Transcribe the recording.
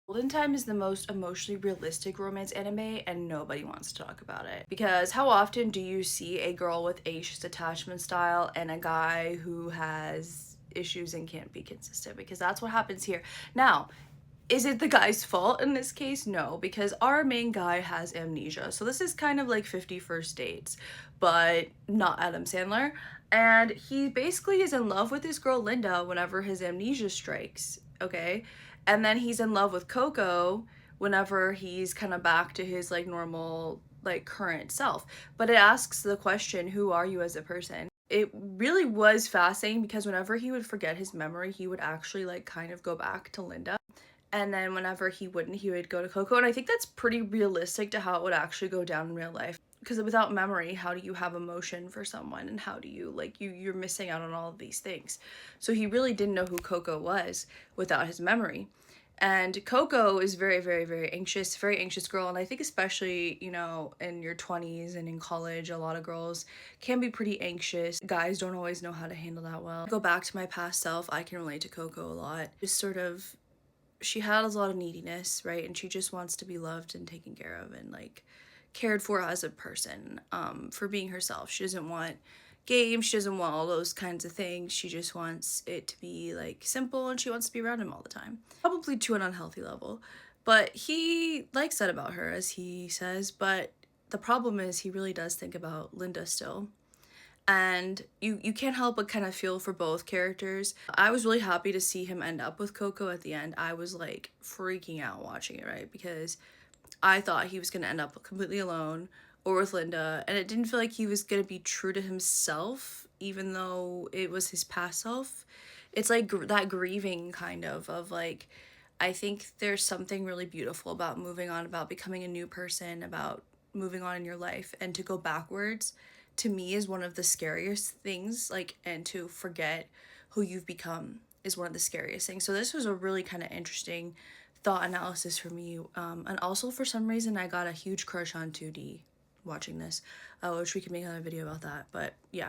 Golden Time is the most emotionally realistic romance anime and nobody wants to talk about it. Because how often do you see a girl with anxious attachment style and a guy who has issues and can't be consistent? Because that's what happens here. Now, is it the guy's fault in this case? No, because our main guy has amnesia. So this is kind of like 50 First Dates, but not Adam Sandler. And he basically is in love with this girl Linda whenever his amnesia strikes, okay? And then he's in love with Coco whenever he's kind of back to his like normal like current self. But it asks the question, who are you as a person? It really was fascinating because whenever he would forget his memory, he would actually like kind of go back to Linda, and then whenever he wouldn't, he would go to Coco. And I think that's pretty realistic to how it would actually go down in real life, because without memory, how do you have emotion for someone, and how do you like you're missing out on all of these things. So he really didn't know who Coco was without his memory. And Coco is very, very, very anxious girl. And I think especially, you know, in your 20s and in college, a lot of girls can be pretty anxious. Guys don't always know how to handle that well. Go back to my past self, I can relate to Coco a lot. Just sort of, she has a lot of neediness, right? And she just wants to be loved and taken care of and like cared for as a person, for being herself. She doesn't want games, she doesn't want all those kinds of things. She just wants it to be like simple, and she wants to be around him all the time. Probably to an unhealthy level. But he likes that about her, as he says, but the problem is he really does think about Linda still, and you can't help but kind of feel for both characters. I was really happy to see him end up with Coco at the end. I was like freaking out watching it, right? Because I thought he was going to end up completely alone or with Linda, and it didn't feel like he was going to be true to himself even though it was his past self. It's like that grieving kind of like, I think there's something really beautiful about moving on, about becoming a new person, about moving on in your life, and to go backwards to me is one of the scariest things, like, and to forget who you've become is one of the scariest things. So this was a really kind of interesting thought analysis for me, and also for some reason I got a huge crush on 2D watching this, which we can make another video about that, but yeah.